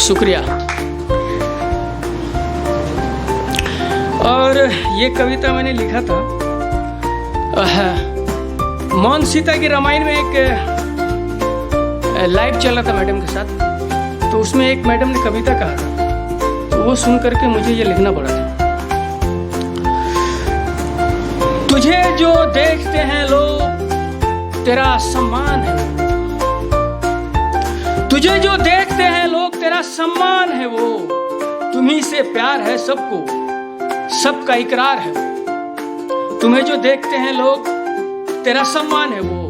शुक्रिया। और ये कविता मैंने लिखा था मौन सीता की रामायण में एक लाइव चल रहा था मैडम के साथ, तो उसमें एक मैडम ने कविता कहा था, तो वो सुन करके मुझे ये लिखना पड़ा था। तुझे जो देखते हैं लोग तेरा सम्मान है, तुझे जो देखते हैं लोग तेरा सम्मान है वो, तुम्ही से प्यार है सबको, सबका इकरार है। तुम्हें जो देखते हैं लोग तेरा सम्मान है वो,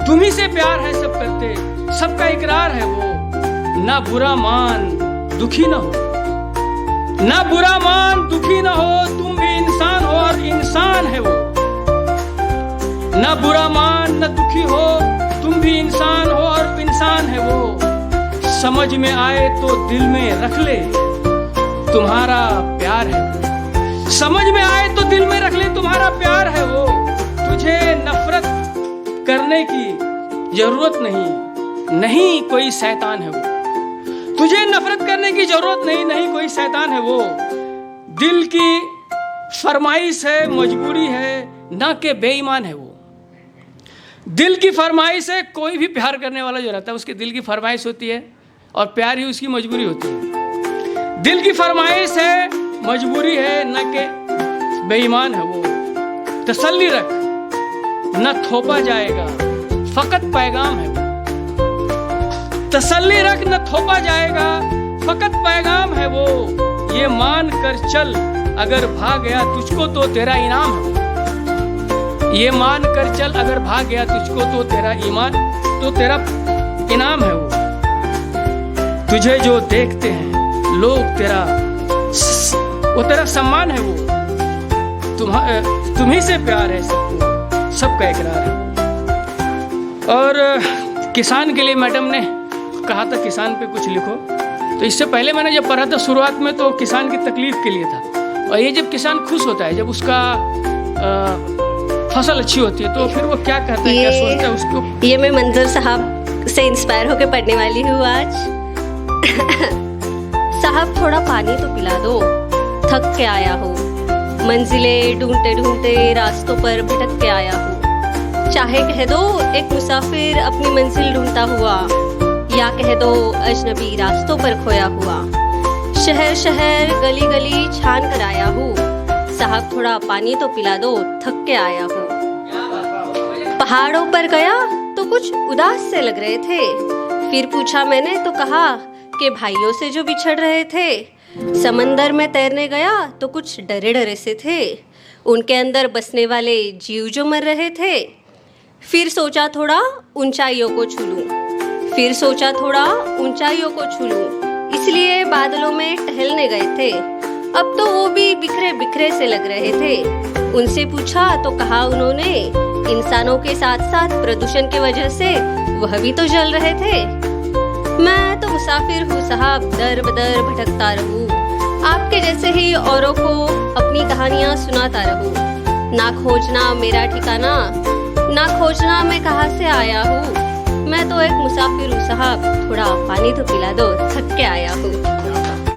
तुम्ही से प्यार है सब करते, सबका इकरार है वो। ना बुरा मान दुखी ना हो, ना बुरा मान दुखी ना हो, तुम भी इंसान हो और इंसान है वो। ना बुरा मान न दुखी हो, तुम भी इंसान हो और इंसान है वो। समझ में आए तो दिल में रख ले, तुम्हारा प्यार है। समझ में आए तो दिल में रख ले, तुम्हारा प्यार है वो। तुझे नफरत करने की जरूरत नहीं, नहीं कोई शैतान है वो। तुझे नफरत करने की जरूरत नहीं, नहीं कोई शैतान है वो। दिल की फरमाइश है, मजबूरी है, ना के बेईमान है वो। दिल की फरमाइश है, कोई भी प्यार करने वाला जो रहता है उसके दिल की फरमाइश होती है और प्यार ही उसकी मजबूरी होती है। दिल की फरमाइश है, मजबूरी है, न के बेईमान है वो। तसल्ली रख न थोपा जाएगा, फकत पैगाम है वो। तसल्ली रख न थोपा जाएगा, फकत पैगाम है वो। ये मान कर चल अगर भाग गया तुझको तो तेरा इनाम है वो। ये मान कर चल अगर भाग गया तुझको तो तेरा ईमान, तो तेरा इनाम है वो। तुझे जो देखते हैं लोग तेरा, वो तेरा सम्मान है वो। तुम्ही से प्यार है सबको, सबका इकरार है। और किसान के लिए मैडम ने कहा था किसान पे कुछ लिखो, तो इससे पहले मैंने जब पढ़ा था शुरुआत में तो किसान की तकलीफ के लिए था। और ये जब किसान खुश होता है, जब उसका फसल अच्छी होती है, तो फिर वो क्या कहता है, क्या सोचता है उसको। ये मैं मंजर साहब से इंस्पायर होकर पढ़ने वाली हूँ आज। साहब थोड़ा पानी तो पिला दो, थक के आया हूँ। मंजिलें ढूंढते ढूंढते रास्तों पर भटक के आया हूँ। चाहे कह दो एक मुसाफिर अपनी मंजिल ढूंढता हुआ, या कह दो अजनबी रास्तों पर खोया हुआ। शहर शहर गली गली छान कर आया हूँ। साहब थोड़ा पानी तो पिला दो, थक के आया हूँ। पहाड़ों पर गया तो कुछ उदास से लग रहे थे। फिर पूछा मैंने तो कहा कि भाइयों से जो बिछड़ रहे थे। समंदर में तैरने गया तो कुछ डरे डरे से थे, उनके अंदर बसने वाले जीव जो मर रहे थे। फिर सोचा थोड़ा ऊंचाइयों को छू लूं, फिर सोचा थोड़ा ऊंचाइयों को छू लूं, इसलिए बादलों में टहलने गए थे। अब तो वो भी बिखरे बिखरे से लग रहे थे। उनसे पूछा तो कहा उन्होंने, इंसानों के साथ साथ प्रदूषण की वजह से वह भी तो जल रहे थे। मैं तो मुसाफिर हूँ साहब, दर बदर भटकता रहूं। आपके जैसे ही औरों को अपनी कहानियाँ सुनाता रहूं। ना खोजना मेरा ठिकाना, ना खोजना मैं कहाँ से आया हूँ। मैं तो एक मुसाफिर हूँ साहब, थोड़ा पानी तो पिला दो, थक के आया हूँ।